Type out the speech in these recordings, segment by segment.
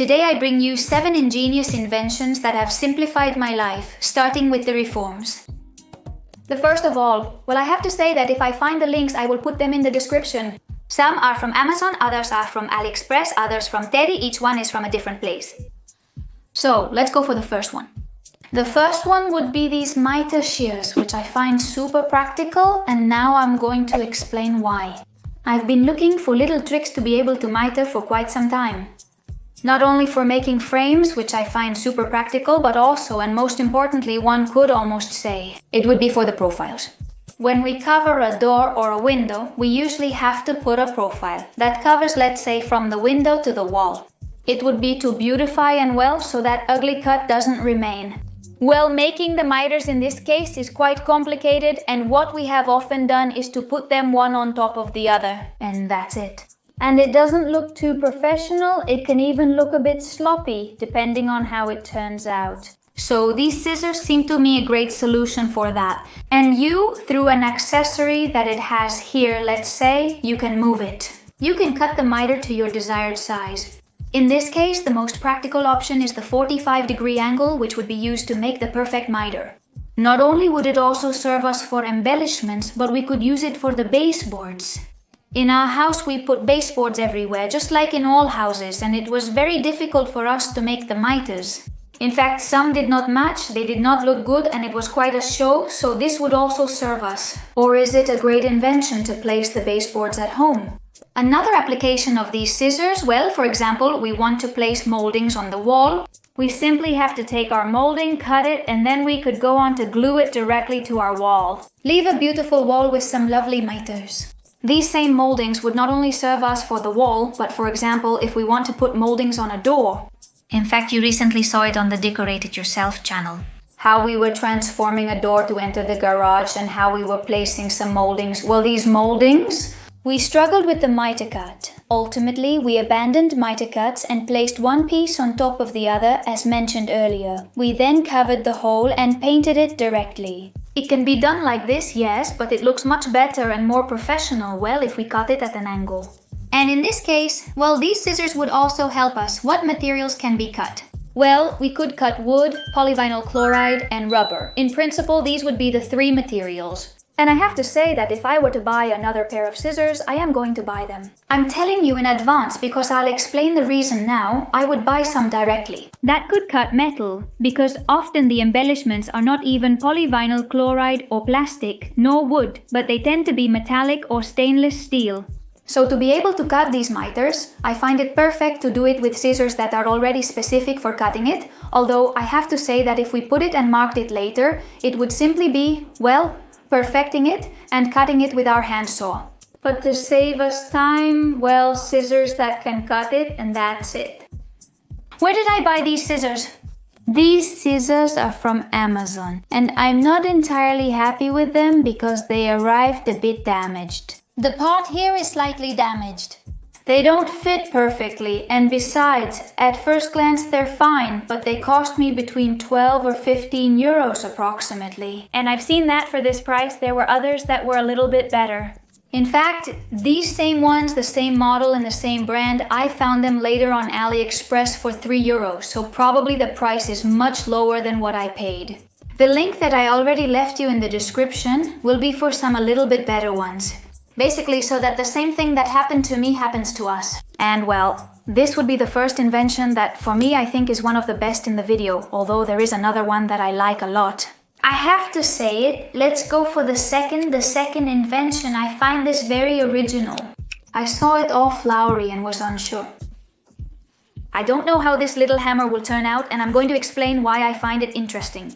Today I bring you 7 ingenious inventions that have simplified my life, starting with the reforms. The first of all, well, I have to say that if I find the links, I will put them in the description. Some are from Amazon, others are from AliExpress, others from Teddy, each one is from a different place. So, let's go for the first one. The first one would be these miter shears, which I find super practical, and now I'm going to explain why. I've been looking for little tricks to be able to miter for quite some time. Not only for making frames, which I find super practical, but also, and most importantly, one could almost say, it would be for the profiles. When we cover a door or a window, we usually have to put a profile that covers, let's say, from the window to the wall. It would be to beautify and well, so that ugly cut doesn't remain. Well, making the miters in this case is quite complicated, and what we have often done is to put them one on top of the other, and that's it. And it doesn't look too professional, it can even look a bit sloppy, depending on how it turns out. So these scissors seem to me a great solution for that. And you, through an accessory that it has here, let's say, you can move it. You can cut the miter to your desired size. In this case, the most practical option is the 45-degree angle, which would be used to make the perfect miter. Not only would it also serve us for embellishments, but we could use it for the baseboards. In our house, we put baseboards everywhere, just like in all houses, and it was very difficult for us to make the miters. In fact, some did not match, they did not look good, and it was quite a show, so this would also serve us. Or is it a great invention to place the baseboards at home? Another application of these scissors, well, for example, we want to place moldings on the wall. We simply have to take our molding, cut it, and then we could go on to glue it directly to our wall. Leave a beautiful wall with some lovely miters. These same moldings would not only serve us for the wall, but for example, if we want to put moldings on a door. In fact, you recently saw it on the Decorate It Yourself channel. How we were transforming a door to enter the garage and how we were placing some moldings. Well, these moldings, we struggled with the miter cut. Ultimately, we abandoned miter cuts and placed one piece on top of the other as mentioned earlier. We then covered the hole and painted it directly. It can be done like this, yes, but it looks much better and more professional, well, if we cut it at an angle. And in this case, well, these scissors would also help us. What materials can be cut? Well, we could cut wood, polyvinyl chloride, and rubber. In principle, these would be the 3 materials. And I have to say that if I were to buy another pair of scissors, I am going to buy them. I'm telling you in advance because I'll explain the reason now. I would buy some directly. That could cut metal, because often the embellishments are not even polyvinyl chloride or plastic, nor wood, but they tend to be metallic or stainless steel. So to be able to cut these miters, I find it perfect to do it with scissors that are already specific for cutting it, although I have to say that if we put it and marked it later, it would simply be, well, perfecting it and cutting it with our handsaw. But to save us time, well, scissors that can cut it, and that's it. Where did I buy these scissors? These scissors are from Amazon, and I'm not entirely happy with them because they arrived a bit damaged. The part here is slightly damaged. They don't fit perfectly, and besides, at first glance they're fine, but they cost me between 12 or 15 euros approximately. And I've seen that for this price, there were others that were a little bit better. In fact, these same ones, the same model and the same brand, I found them later on AliExpress for 3 euros, so probably the price is much lower than what I paid. The link that I already left you in the description will be for some a little bit better ones. Basically, so that the same thing that happened to me happens to us. And well, this would be the first invention that for me I think is one of the best in the video, although there is another one that I like a lot. I have to say it, let's go for the second invention. I find this very original. I saw it all flowery and was unsure. I don't know how this little hammer will turn out, and I'm going to explain why I find it interesting.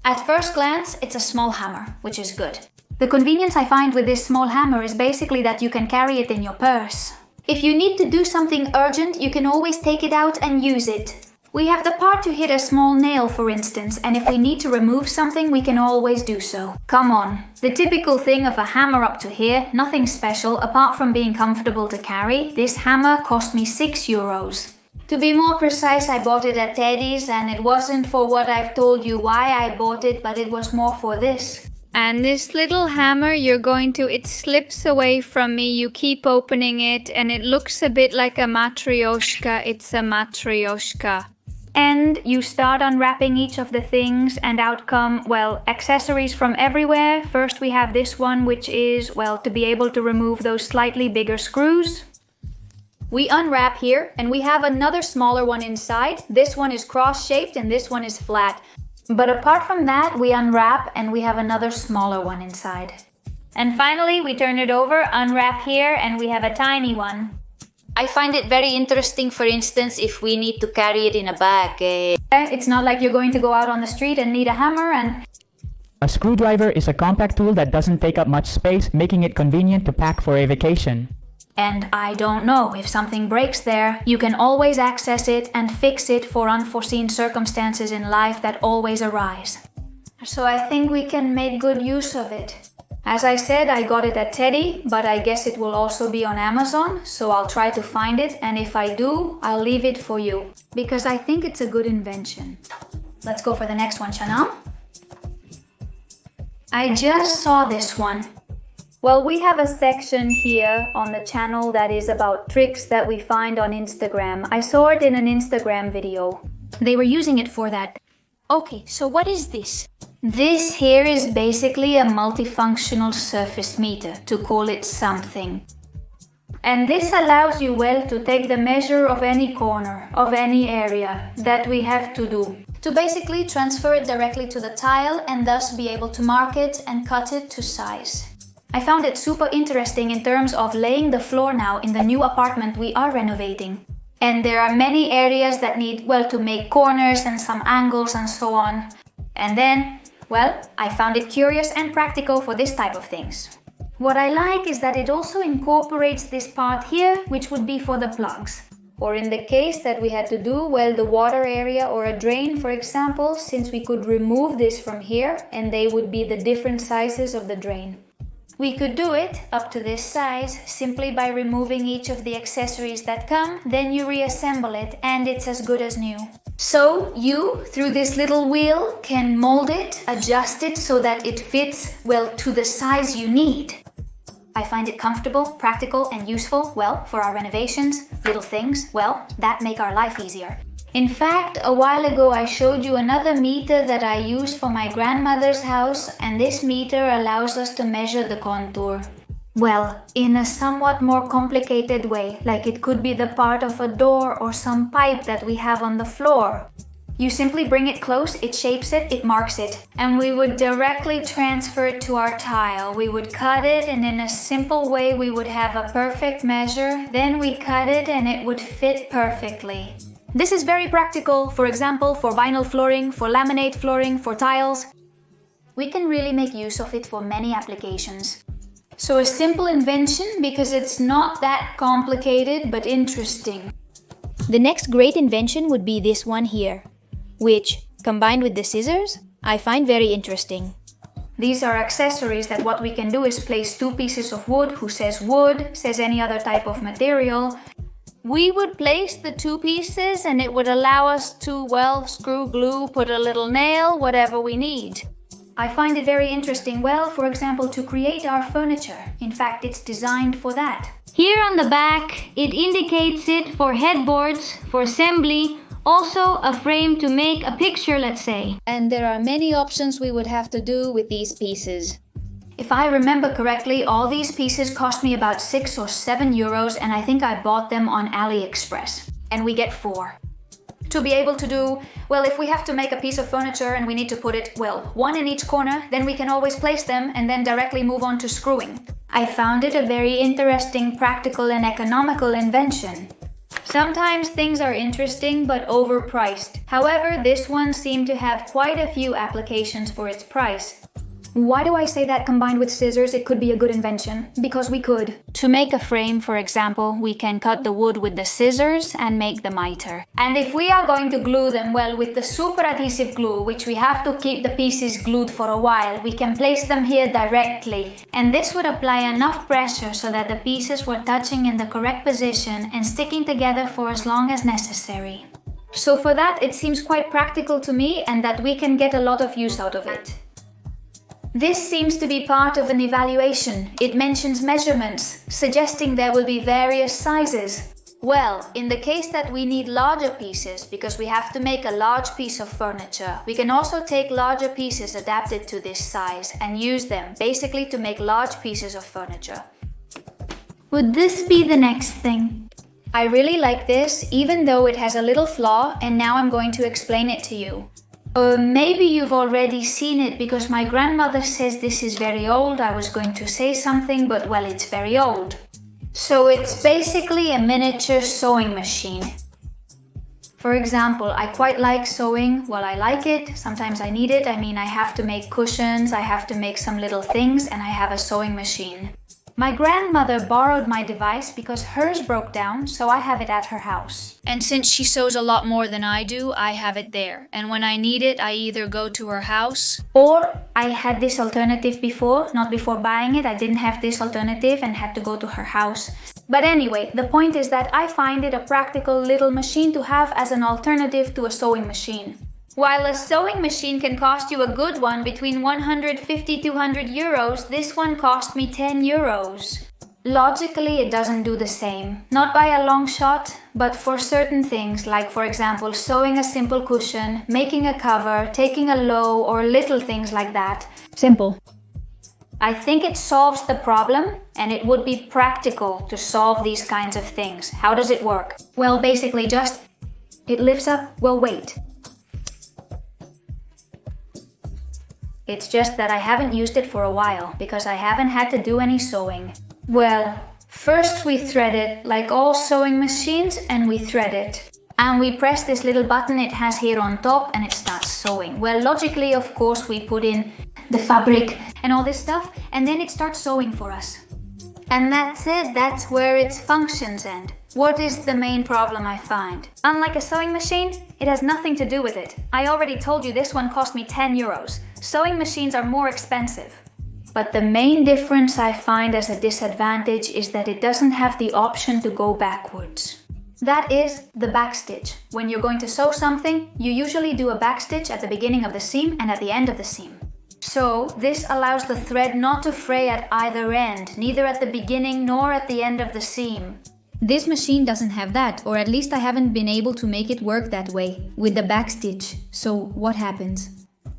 At first glance, it's a small hammer, which is good. The convenience I find with this small hammer is basically that you can carry it in your purse. If you need to do something urgent, you can always take it out and use it. We have the part to hit a small nail, for instance, and if we need to remove something, we can always do so. Come on. The typical thing of a hammer up to here, nothing special, apart from being comfortable to carry. This hammer cost me 6 euros. To be more precise, I bought it at Teddy's, and it wasn't for what I've told you why I bought it, but it was more for this. And this little hammer, it slips away from me. You keep opening it and it looks a bit like a matryoshka. It's a matryoshka. And you start unwrapping each of the things and out come, accessories from everywhere. First we have this one, which is, to be able to remove those slightly bigger screws. We unwrap here and we have another smaller one inside. This one is cross-shaped and this one is flat. But apart from that, we unwrap and we have another smaller one inside. And finally, we turn it over, unwrap here, and we have a tiny one. I find it very interesting, for instance, if we need to carry it in a bag. It's not like you're going to go out on the street and need a hammer and... A screwdriver is a compact tool that doesn't take up much space, making it convenient to pack for a vacation. And I don't know, if something breaks there, you can always access it and fix it for unforeseen circumstances in life that always arise. So I think we can make good use of it. As I said, I got it at Teddy, but I guess it will also be on Amazon, so I'll try to find it, and if I do, I'll leave it for you, because I think it's a good invention. Let's go for the next one, Shanam. I just saw this one. We have a section here on the channel that is about tricks that we find on Instagram. I saw it in an Instagram video. They were using it for that. Okay, so what is this? This here is basically a multifunctional surface meter, to call it something. And this allows you, to take the measure of any corner, of any area that we have to do. To basically transfer it directly to the tile and thus be able to mark it and cut it to size. I found it super interesting in terms of laying the floor now in the new apartment we are renovating. And there are many areas that need, to make corners and some angles and so on. And then, I found it curious and practical for this type of things. What I like is that it also incorporates this part here, which would be for the plugs. Or in the case that we had to do, the water area or a drain, for example, since we could remove this from here and they would be the different sizes of the drain. We could do it up to this size simply by removing each of the accessories that come, then you reassemble it and it's as good as new. So you, through this little wheel, can mold it, adjust it so that it fits, to the size you need. I find it comfortable, practical and useful, for our renovations, little things, that make our life easier. In fact, a while ago I showed you another meter that I used for my grandmother's house, and this meter allows us to measure the contour. In a somewhat more complicated way, like it could be the part of a door or some pipe that we have on the floor. You simply bring it close, it shapes it, it marks it, and we would directly transfer it to our tile. We would cut it, and in a simple way we would have a perfect measure, then we cut it and it would fit perfectly. This is very practical, for example, for vinyl flooring, for laminate flooring, for tiles. We can really make use of it for many applications. So a simple invention because it's not that complicated but interesting. The next great invention would be this one here, which, combined with the scissors, I find very interesting. These are accessories that what we can do is place two pieces of wood. Who says wood, says any other type of material. We would place the two pieces and it would allow us to, screw, glue, put a little nail, whatever we need. I find it very interesting, for example, to create our furniture. In fact, it's designed for that. Here on the back, it indicates it for headboards, for assembly, also a frame to make a picture, let's say. And there are many options we would have to do with these pieces. If I remember correctly, all these pieces cost me about 6 or 7 euros, and I think I bought them on AliExpress. And we get 4. To be able to do, if we have to make a piece of furniture and we need to put it, one in each corner, then we can always place them and then directly move on to screwing. I found it a very interesting, practical and economical invention. Sometimes things are interesting but overpriced. However, this one seemed to have quite a few applications for its price. Why do I say that combined with scissors it could be a good invention? Because we could. To make a frame, for example, we can cut the wood with the scissors and make the miter. And if we are going to glue them, with the super adhesive glue, which we have to keep the pieces glued for a while, we can place them here directly. And this would apply enough pressure so that the pieces were touching in the correct position and sticking together for as long as necessary. So for that, it seems quite practical to me and that we can get a lot of use out of it. This seems to be part of an evaluation. It mentions measurements, suggesting there will be various sizes. Well, in the case that we need larger pieces, because we have to make a large piece of furniture, we can also take larger pieces adapted to this size and use them basically to make large pieces of furniture. Would this be the next thing? I really like this, even though it has a little flaw, and now I'm going to explain it to you. Maybe you've already seen it because my grandmother says this is very old. I was going to say something, but well, it's very old. So it's basically a miniature sewing machine. For example, I quite like sewing. Well, I like it. Sometimes I need it. I have to make cushions, I have to make some little things, and I have a sewing machine. My grandmother borrowed my device because hers broke down, so I have it at her house. And since she sews a lot more than I do, I have it there. And when I need it, I either go to her house, or I had this alternative before, not before buying it. I didn't have this alternative and had to go to her house. But anyway, the point is that I find it a practical little machine to have as an alternative to a sewing machine. While a sewing machine can cost you a good one between 150-200 euros, this one cost me 10 euros. Logically, it doesn't do the same. Not by a long shot, but for certain things, like for example, sewing a simple cushion, making a cover, taking a low, or little things like that. simple. I think it solves the problem, and it would be practical to solve these kinds of things. How does it work? Well, basically it lifts up, wait. It's just that I haven't used it for a while, because I haven't had to do any sewing. Well, first we thread it, like all sewing machines, and we thread it. And we press this little button it has here on top, and it starts sewing. Well, logically, of course, we put in the fabric and all this stuff, and then it starts sewing for us. And that's it, that's where its functions end. What is the main problem I find? Unlike a sewing machine, it has nothing to do with it. I already told you this one cost me 10 euros. Sewing machines are more expensive. But the main difference I find as a disadvantage is that it doesn't have the option to go backwards. That is the backstitch. When you're going to sew something, you usually do a backstitch at the beginning of the seam and at the end of the seam. So this allows the thread not to fray at either end, neither at the beginning nor at the end of the seam. This machine doesn't have that, or at least I haven't been able to make it work that way, with the backstitch. So what happens?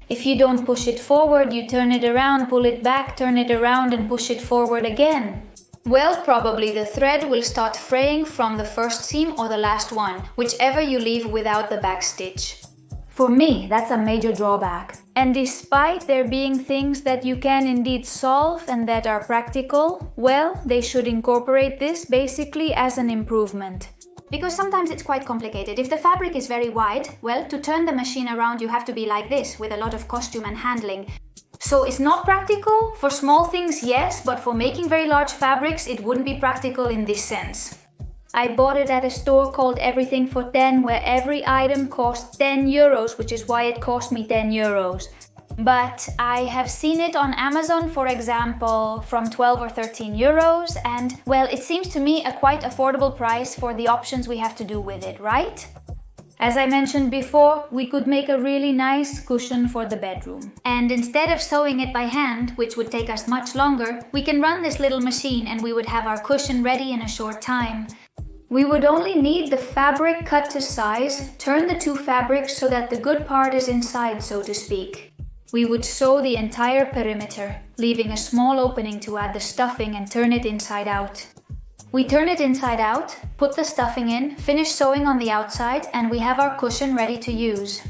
If you don't push it forward, you turn it around, pull it back, turn it around and push it forward again. Well, probably the thread will start fraying from the first seam or the last one, whichever you leave without the backstitch. For me, that's a major drawback. And despite there being things that you can indeed solve and that are practical, well, they should incorporate this basically as an improvement. Because sometimes it's quite complicated. If the fabric is very wide, well, to turn the machine around you have to be like this, with a lot of costume and handling. So it's not practical. For small things, yes, but for making very large fabrics, it wouldn't be practical in this sense. I bought it at a store called Everything for 10, where every item costs 10 euros, which is why it cost me 10 euros. But I have seen it on Amazon, for example, from 12 or 13 euros, and, well, it seems to me a quite affordable price for the options we have to do with it, right? As I mentioned before, we could make a really nice cushion for the bedroom. And instead of sewing it by hand, which would take us much longer, we can run this little machine and we would have our cushion ready in a short time. We would only need the fabric cut to size, turn the two fabrics so that the good part is inside, so to speak. We would sew the entire perimeter, leaving a small opening to add the stuffing and turn it inside out. We turn it inside out, put the stuffing in, finish sewing on the outside, and we have our cushion ready to use.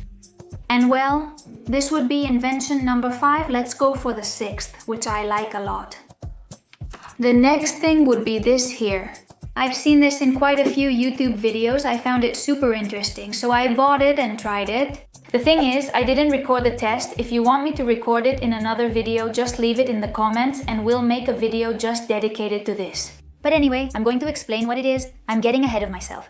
And well, this would be invention number 5. Let's go for the 6th, which I like a lot. The next thing would be this here. I've seen this in quite a few YouTube videos. I found it super interesting, so I bought it and tried it. The thing is, I didn't record the test. If you want me to record it in another video, just leave it in the comments and we'll make a video just dedicated to this. But anyway, I'm going to explain what it is. I'm getting ahead of myself.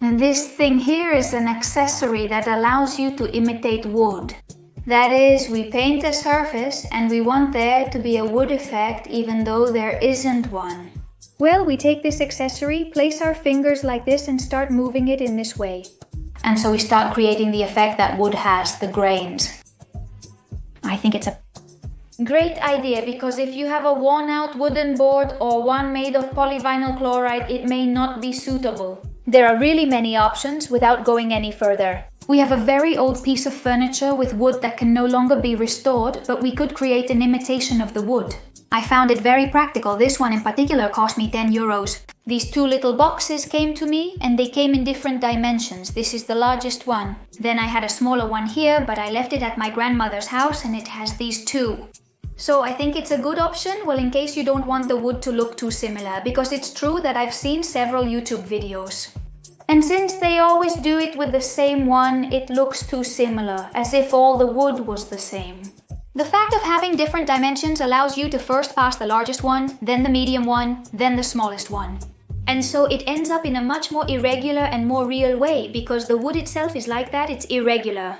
And this thing here is an accessory that allows you to imitate wood. That is, we paint a surface and we want there to be a wood effect even though there isn't one. Well, we take this accessory, place our fingers like this and start moving it in this way. And so we start creating the effect that wood has, the grains. I think it's a Great idea, because if you have a worn-out wooden board or one made of polyvinyl chloride, it may not be suitable. There are really many options without going any further. We have a very old piece of furniture with wood that can no longer be restored, but we could create an imitation of the wood. I found it very practical. This one in particular cost me 10 euros. These two little boxes came to me and they came in different dimensions. This is the largest one. Then I had a smaller one here, but I left it at my grandmother's house and it has these two. So I think it's a good option, well, in case you don't want the wood to look too similar, because it's true that I've seen several YouTube videos. And since they always do it with the same one, it looks too similar, as if all the wood was the same. The fact of having different dimensions allows you to first pass the largest one, then the medium one, then the smallest one. And so it ends up in a much more irregular and more real way, because the wood itself is like that, it's irregular.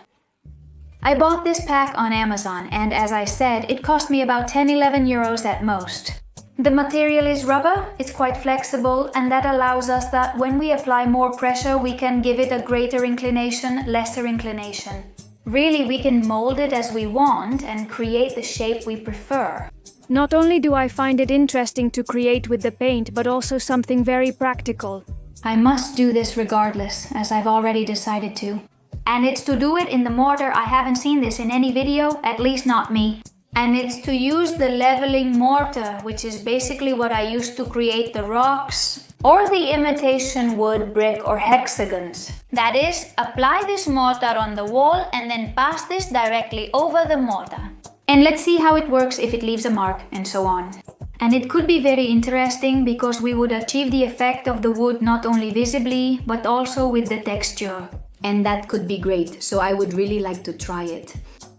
I bought this pack on Amazon, and as I said, it cost me about 10-11 euros at most. The material is rubber, it's quite flexible, and that allows us that when we apply more pressure, we can give it a greater inclination, lesser inclination. Really, we can mold it as we want and create the shape we prefer. Not only do I find it interesting to create with the paint, but also something very practical. I must do this regardless, as I've already decided to. And it's to do it in the mortar. I haven't seen this in any video, at least not me. And it's to use the leveling mortar, which is basically what I used to create the rocks or the imitation wood brick or hexagons. That is, apply this mortar on the wall and then pass this directly over the mortar. And let's see how it works if it leaves a mark and so on. And it could be very interesting because we would achieve the effect of the wood not only visibly, but also with the texture. And that could be great, so I would really like to try it.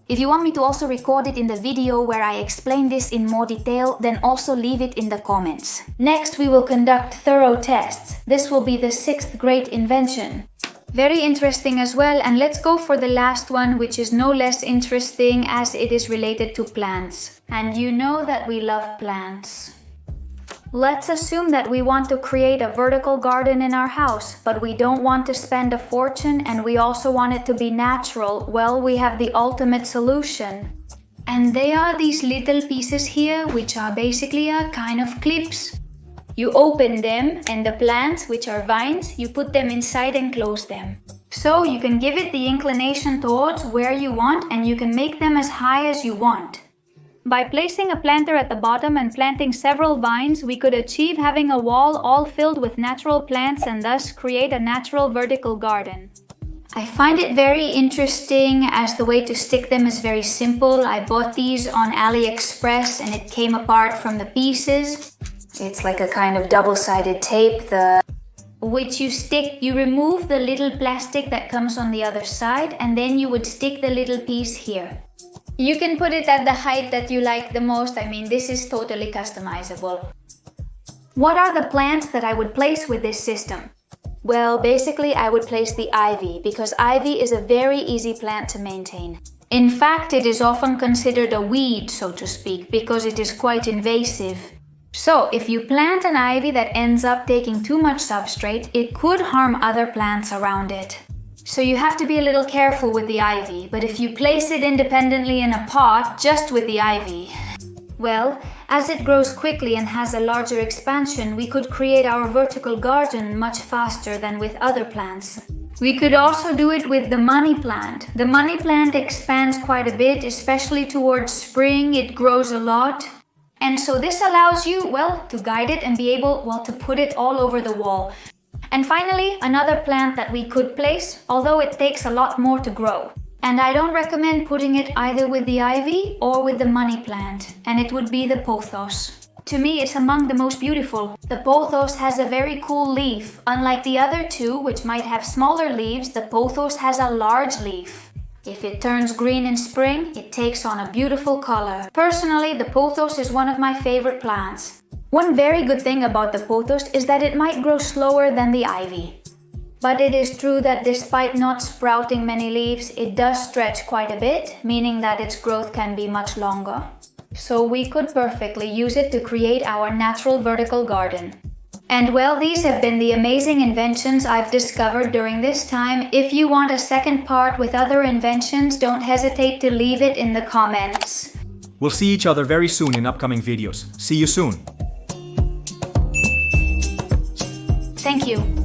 If you want me to also record it in the video where I explain this in more detail, then also leave it in the comments. Next, we will conduct thorough tests. This will be the 6th great invention. Very interesting as well, and let's go for the last one, which is no less interesting as it is related to plants. And you know that we love plants. Let's assume that we want to create a vertical garden in our house, but we don't want to spend a fortune and we also want it to be natural. Well, we have the ultimate solution. And they are these little pieces here, which are basically a kind of clips. You open them and the plants, which are vines, you put them inside and close them. So you can give it the inclination towards where you want and you can make them as high as you want. By placing a planter at the bottom and planting several vines, we could achieve having a wall all filled with natural plants and thus create a natural vertical garden. I find it very interesting as the way to stick them is very simple. I bought these on AliExpress and it came apart from the pieces. It's like a kind of double-sided tape, which you stick. You remove the little plastic that comes on the other side and then you would stick the little piece here. You can put it at the height that you like the most. I mean, this is totally customizable. What are the plants that I would place with this system? Well, basically I would place the ivy, because ivy is a very easy plant to maintain. In fact, it is often considered a weed, so to speak, because it is quite invasive. So, if you plant an ivy that ends up taking too much substrate, it could harm other plants around it. So you have to be a little careful with the ivy, but if you place it independently in a pot just with the ivy, well, as it grows quickly and has a larger expansion, we could create our vertical garden much faster than with other plants. We could also do it with the money plant. The money plant expands quite a bit, especially towards spring. It grows a lot. And so this allows you, well, to guide it and be able, well, to put it all over the wall. And finally, another plant that we could place, although it takes a lot more to grow. And I don't recommend putting it either with the ivy or with the money plant, and it would be the pothos. To me, it's among the most beautiful. The pothos has a very cool leaf. Unlike the other two, which might have smaller leaves, the pothos has a large leaf. If it turns green in spring, it takes on a beautiful color. Personally, the pothos is one of my favorite plants. One very good thing about the pothos is that it might grow slower than the ivy. But it is true that despite not sprouting many leaves, it does stretch quite a bit, meaning that its growth can be much longer. So we could perfectly use it to create our natural vertical garden. And well, these have been the amazing inventions I've discovered during this time. If you want a second part with other inventions, don't hesitate to leave it in the comments. We'll see each other very soon in upcoming videos. See you soon. Thank you.